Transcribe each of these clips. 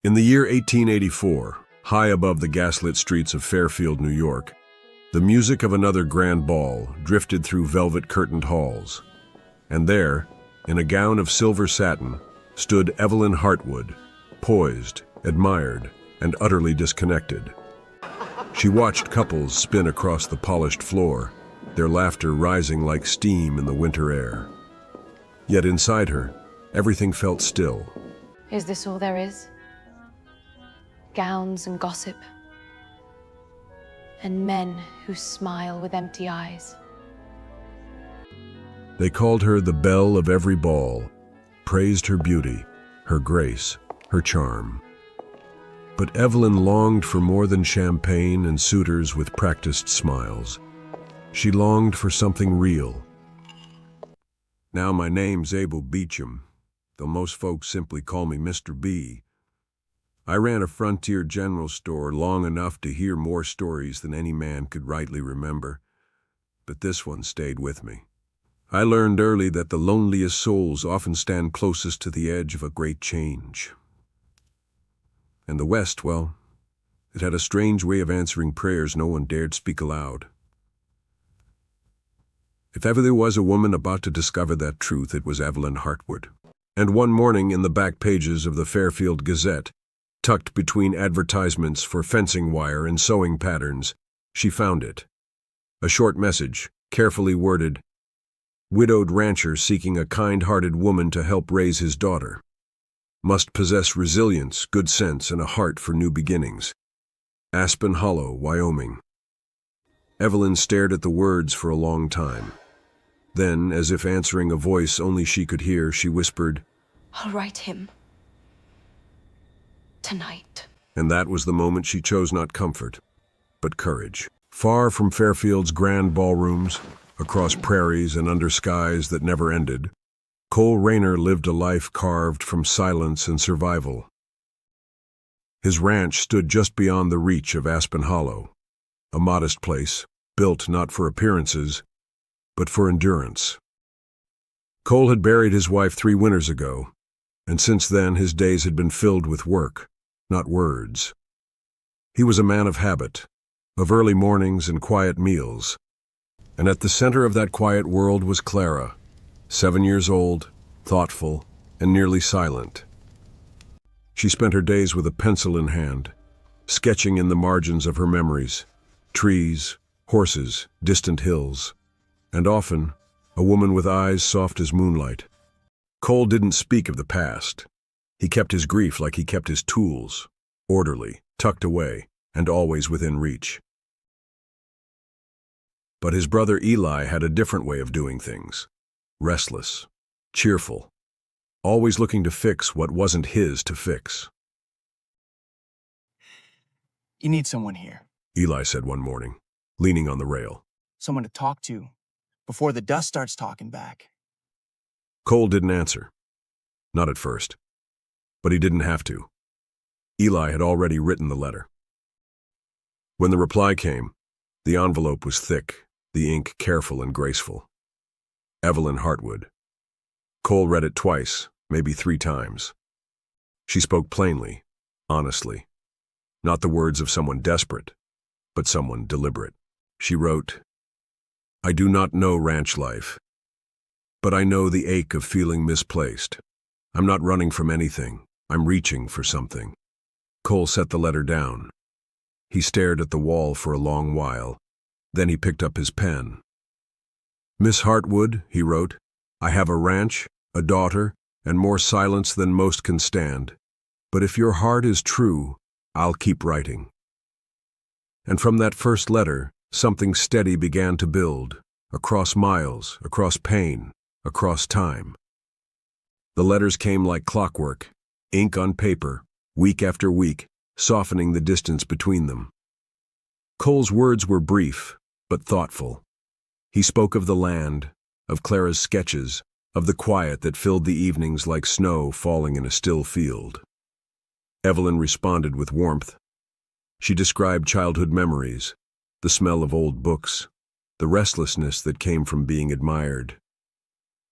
In the year 1884, high above the gaslit streets of Fairfield, New York, the music of another grand ball drifted through velvet-curtained halls. And there, in a gown of silver satin, stood Evelyn Hartwood, poised, admired, and utterly disconnected. She watched couples spin across the polished floor, their laughter rising like steam in the winter air. Yet inside her, everything felt still. Is this all there is? Gowns and gossip, and men who smile with empty eyes. They called her the belle of every ball, praised her beauty, her grace, her charm. But Evelyn longed for more than champagne and suitors with practiced smiles. She longed for something real. Now my name's Abel Beecham, though most folks simply call me Mr. B. I ran a frontier general store long enough to hear more stories than any man could rightly remember, but this one stayed with me. I learned early that the loneliest souls often stand closest to the edge of a great change. And the West, well, it had a strange way of answering prayers no one dared speak aloud. If ever there was a woman about to discover that truth, it was Evelyn Hartwood. And one morning in the back pages of the Fairfield Gazette, tucked between advertisements for fencing wire and sewing patterns, she found it. A short message, carefully worded: widowed rancher seeking a kind-hearted woman to help raise his daughter. Must possess resilience, good sense, and a heart for new beginnings. Aspen Hollow, Wyoming. Evelyn stared at the words for a long time. Then, as if answering a voice only she could hear, she whispered, I'll write him. Tonight. And that was the moment she chose not comfort, but courage. Far from Fairfield's grand ballrooms, across prairies and under skies that never ended, Rayner lived a life carved from silence and survival. His ranch stood just beyond the reach of Aspen Hollow, a modest place, built not for appearances, but for endurance. Cole had buried his wife 3 winters ago, and since then his days had been filled with work, not words. He was a man of habit, of early mornings and quiet meals, and at the center of that quiet world was Clara, 7 years old, thoughtful, and nearly silent. She spent her days with a pencil in hand, sketching in the margins of her memories, trees, horses, distant hills, and often a woman with eyes soft as moonlight. Cole didn't speak of the past. He kept his grief like he kept his tools, orderly, tucked away, and always within reach. But his brother Eli had a different way of doing things. Restless, cheerful, always looking to fix what wasn't his to fix. You need someone here. Eli said one morning, leaning on the rail. Someone to talk to before the dust starts talking back. Cole didn't answer. Not at first. But he didn't have to. Eli had already written the letter. When the reply came, the envelope was thick, the ink careful and graceful. Evelyn Hartwood. Cole read it twice, maybe 3 times. She spoke plainly, honestly. Not the words of someone desperate, but someone deliberate. She wrote, I do not know ranch life, but I know the ache of feeling misplaced. I'm not running from anything. I'm reaching for something. Cole set the letter down. He stared at the wall for a long while. Then he picked up his pen. Miss Hartwood, he wrote, I have a ranch, a daughter, and more silence than most can stand. But if your heart is true, I'll keep writing. And from that first letter, something steady began to build, across miles, across pain, across time. The letters came like clockwork, ink on paper, week after week, softening the distance between them. Cole's words were brief, but thoughtful. He spoke of the land, of Clara's sketches, of the quiet that filled the evenings like snow falling in a still field. Evelyn responded with warmth. She described childhood memories, the smell of old books, the restlessness that came from being admired,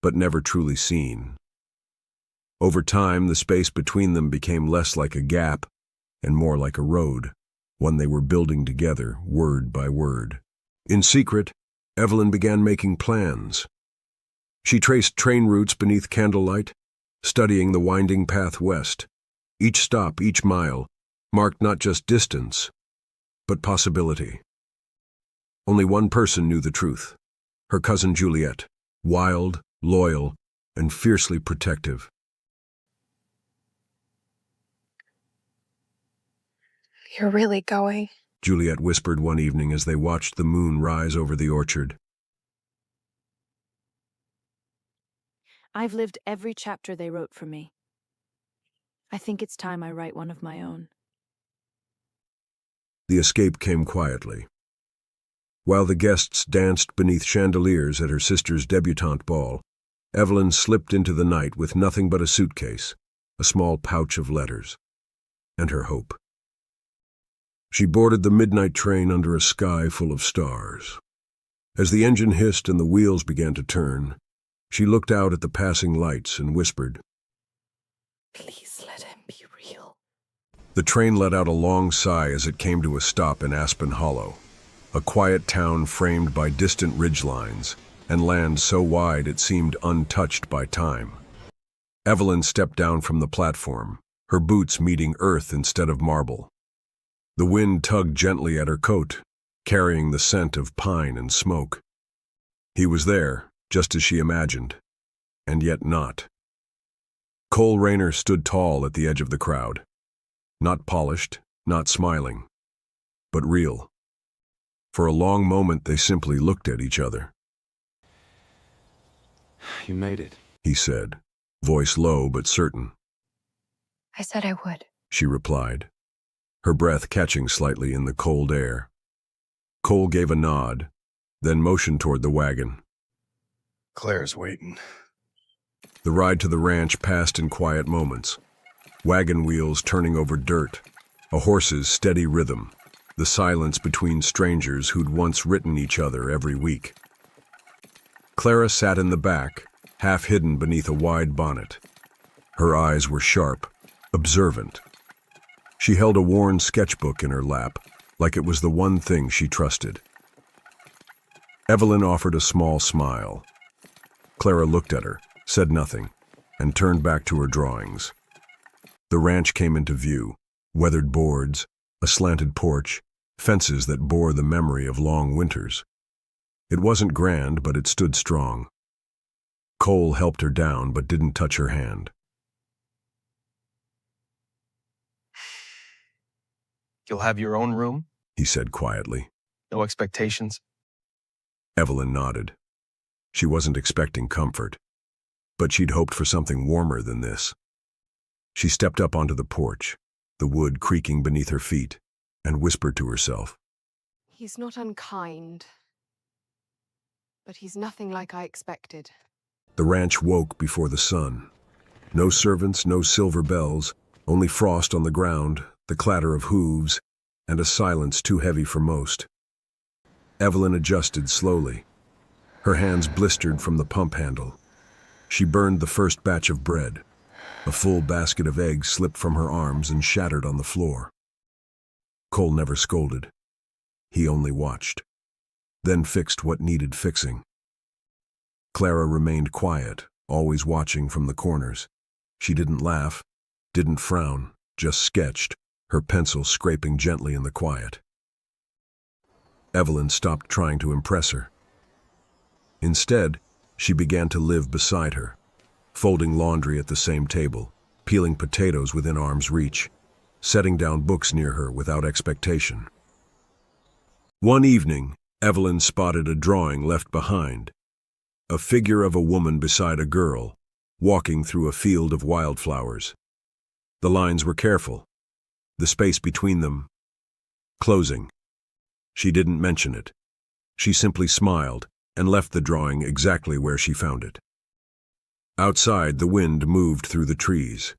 but never truly seen. Over time, the space between them became less like a gap and more like a road, one they were building together, word by word. In secret, Evelyn began making plans. She traced train routes beneath candlelight, studying the winding path west. Each stop, each mile, marked not just distance, but possibility. Only one person knew the truth: her cousin Juliet, wild, loyal, and fiercely protective. You're really going? Juliet whispered one evening as they watched the moon rise over the orchard. I've lived every chapter they wrote for me. I think it's time I write one of my own. The escape came quietly. While the guests danced beneath chandeliers at her sister's debutante ball, Evelyn slipped into the night with nothing but a suitcase, a small pouch of letters, and her hope. She boarded the midnight train under a sky full of stars. As the engine hissed and the wheels began to turn, she looked out at the passing lights and whispered, Please let him be real. The train let out a long sigh as it came to a stop in Aspen Hollow, a quiet town framed by distant ridgelines and land so wide it seemed untouched by time. Evelyn stepped down from the platform, her boots meeting earth instead of marble. The wind tugged gently at her coat, carrying the scent of pine and smoke. He was there, just as she imagined, and yet not. Cole Rayner stood tall at the edge of the crowd, not polished, not smiling, but real. For a long moment they simply looked at each other. You made it, He said, voice low but certain. I said I would. She replied, her breath catching slightly in the cold air. Cole gave a nod, then motioned toward the wagon. Claire's waiting. The ride to the ranch passed in quiet moments. Wagon wheels turning over dirt, a horse's steady rhythm, the silence between strangers who'd once written each other every week. Clara sat in the back, half hidden beneath a wide bonnet. Her eyes were sharp, observant. She held a worn sketchbook in her lap, like it was the one thing she trusted. Evelyn offered a small smile. Clara looked at her, said nothing, and turned back to her drawings. The ranch came into view, weathered boards, a slanted porch, fences that bore the memory of long winters. It wasn't grand, but it stood strong. Cole helped her down, but didn't touch her hand. You'll have your own room? He said quietly. No expectations? Evelyn nodded. She wasn't expecting comfort, but she'd hoped for something warmer than this. She stepped up onto the porch, the wood creaking beneath her feet, and whispered to herself. He's not unkind, but he's nothing like I expected. The ranch woke before the sun. No servants, no silver bells, only frost on the ground, the clatter of hooves, and a silence too heavy for most. Evelyn adjusted slowly. Her hands blistered from the pump handle. She burned the first batch of bread. A full basket of eggs slipped from her arms and shattered on the floor. Cole never scolded. He only watched, then fixed what needed fixing. Clara remained quiet, always watching from the corners. She didn't laugh, didn't frown, just sketched, her pencil scraping gently in the quiet. Evelyn stopped trying to impress her. Instead, she began to live beside her, folding laundry at the same table, peeling potatoes within arm's reach, setting down books near her without expectation. One evening, Evelyn spotted a drawing left behind, a figure of a woman beside a girl, walking through a field of wildflowers. The lines were careful, the space between them closing. She didn't mention it. She simply smiled and left the drawing exactly where she found it. Outside, the wind moved through the trees.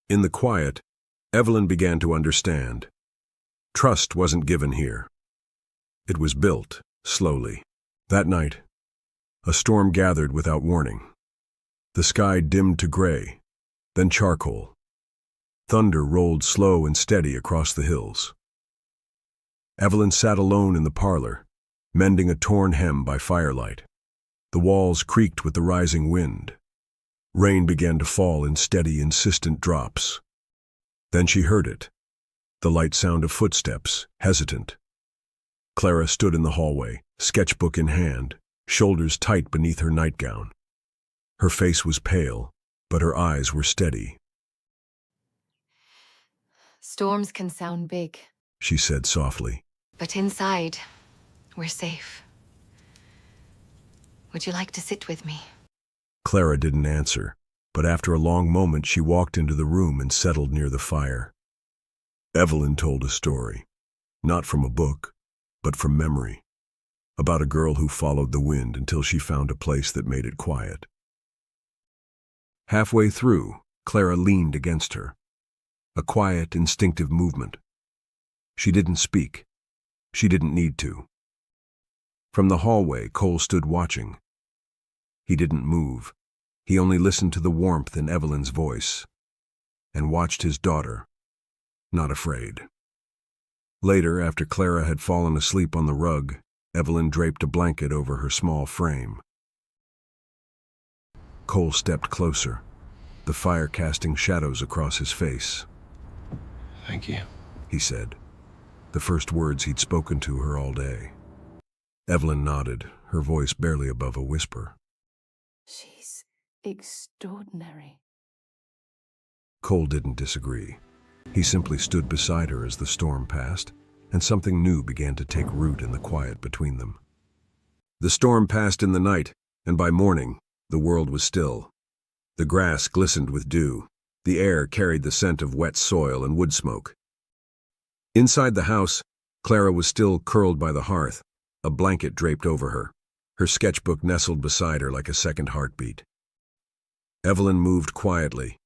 In the quiet, Evelyn began to understand. Trust wasn't given here. It was built, slowly. That night, a storm gathered without warning. The sky dimmed to gray, then charcoal. Thunder rolled slow and steady across the hills. Evelyn sat alone in the parlor, mending a torn hem by firelight. The walls creaked with the rising wind. Rain began to fall in steady, insistent drops. Then she heard it, the light sound of footsteps, hesitant. Clara stood in the hallway, sketchbook in hand, shoulders tight beneath her nightgown. Her face was pale, but her eyes were steady. Storms can sound big, She said softly. but inside, we're safe. Would you like to sit with me? Clara didn't answer, but after a long moment she walked into the room and settled near the fire. Evelyn told a story, not from a book, but from memory, about a girl who followed the wind until she found a place that made it quiet. Halfway through, Clara leaned against her, a quiet, instinctive movement. She didn't speak. She didn't need to. From the hallway, Cole stood watching. He didn't move. He only listened to the warmth in Evelyn's voice and watched his daughter, not afraid. Later, after Clara had fallen asleep on the rug, Evelyn draped a blanket over her small frame. Cole stepped closer, the fire casting shadows across his face. Thank you. He said, the first words he'd spoken to her all day. Evelyn nodded, her voice barely above a whisper. She's extraordinary. Cole didn't disagree. He simply stood beside her as the storm passed, and something new began to take root in the quiet between them. The storm passed in the night, and by morning, the world was still. The grass glistened with dew. The air carried the scent of wet soil and wood smoke. Inside the house, Clara was still curled by the hearth, a blanket draped over her, her sketchbook nestled beside her like a second heartbeat. Evelyn moved quietly,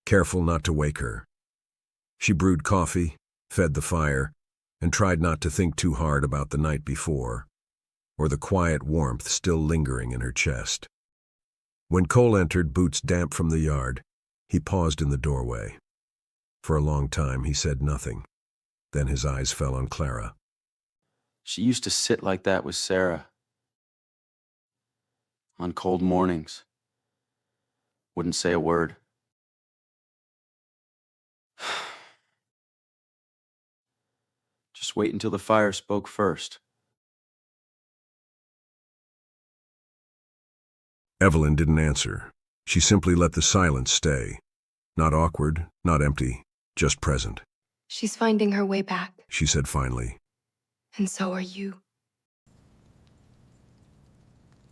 careful not to wake her. She brewed coffee, fed the fire, and tried not to think too hard about the night before, or the quiet warmth still lingering in her chest. When Cole entered, boots damp from the yard, he paused in the doorway. For a long time he said nothing. Then his eyes fell on Clara. She used to sit like that with Sarah. On cold mornings. Wouldn't say a word. Just wait until the fire spoke first. Evelyn didn't answer. She simply let the silence stay. Not awkward, not empty, just present. She's finding her way back, She said finally. and so are you.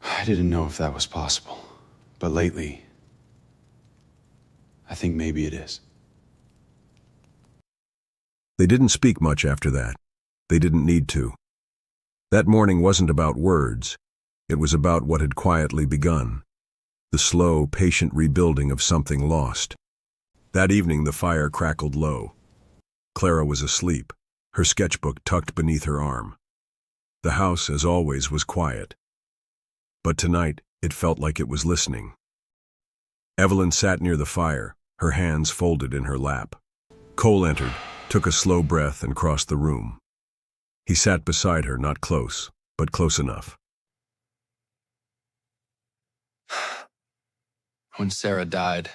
I didn't know if that was possible, but lately, I think maybe it is. They didn't speak much after that. They didn't need to. That morning wasn't about words. It was about what had quietly begun. The slow, patient rebuilding of something lost. That evening the fire crackled low. Clara was asleep, her sketchbook tucked beneath her arm. The house, as always, was quiet. But tonight, it felt like it was listening. Evelyn sat near the fire, her hands folded in her lap. Cole entered, took a slow breath, and crossed the room. He sat beside her, not close, but close enough. When Sarah died,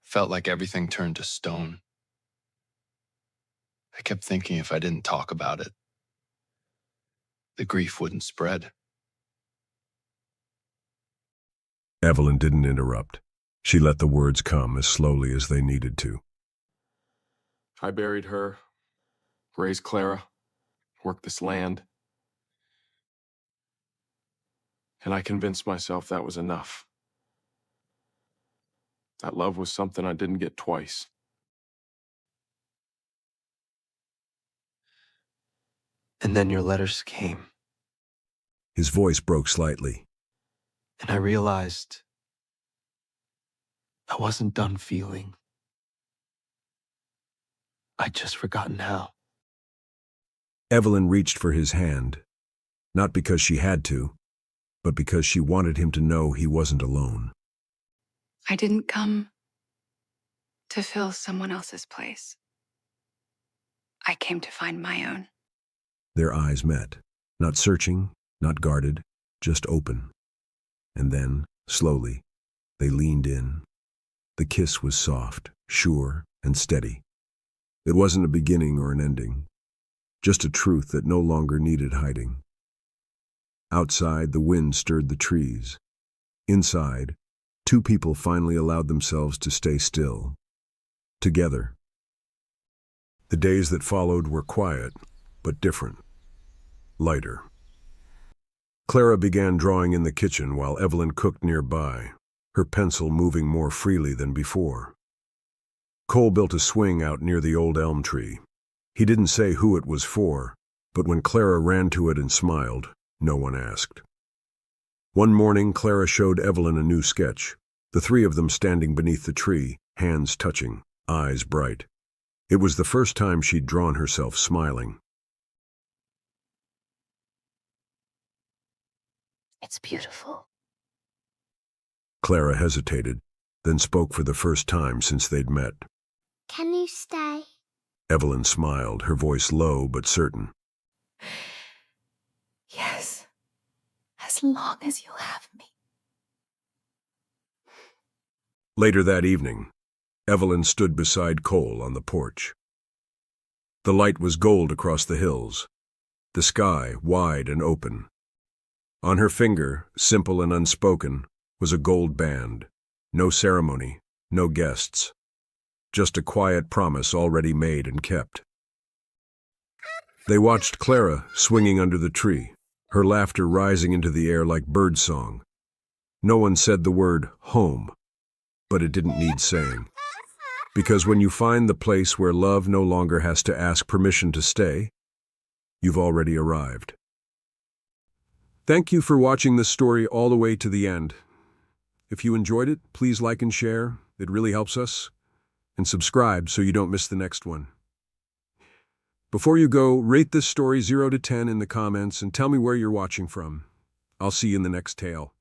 felt like everything turned to stone. I kept thinking if I didn't talk about it, the grief wouldn't spread. Evelyn didn't interrupt. She let the words come as slowly as they needed to. I buried her, raised Clara, worked this land. And I convinced myself that was enough. That love was something I didn't get twice. And then your letters came, His voice broke slightly. and I realized I wasn't done feeling. I'd just forgotten how. Evelyn reached for his hand, not because she had to, but because she wanted him to know he wasn't alone. I didn't come to fill someone else's place. I came to find my own. Their eyes met, not searching, not guarded, just open. And then, slowly, they leaned in. The kiss was soft, sure, and steady. It wasn't a beginning or an ending, just a truth that no longer needed hiding. Outside, the wind stirred the trees. Inside, two people finally allowed themselves to stay still, together. The days that followed were quiet, but different, lighter. Clara began drawing in the kitchen while Evelyn cooked nearby, her pencil moving more freely than before. Cole built a swing out near the old elm tree. He didn't say who it was for, but when Clara ran to it and smiled, no one asked. One morning, Clara showed Evelyn a new sketch, the three of them standing beneath the tree, hands touching, eyes bright. It was the first time she'd drawn herself smiling. It's beautiful. Clara hesitated, then spoke for the first time since they'd met. Can you stay? Evelyn smiled, her voice low but certain. Yes. As long as you'll have me. Later that evening, Evelyn stood beside Cole on the porch. The light was gold across the hills, the sky wide and open. On her finger, simple and unspoken, was a gold band. No ceremony, no guests. Just a quiet promise already made and kept. They watched Clara swinging under the tree, her laughter rising into the air like birdsong. No one said the word home, but it didn't need saying. Because when you find the place where love no longer has to ask permission to stay, you've already arrived. Thank you for watching this story all the way to the end. If you enjoyed it, please like and share. It really helps us. And subscribe so you don't miss the next one. Before you go, rate this story 0 to 10 in the comments and tell me where you're watching from. I'll see you in the next tale.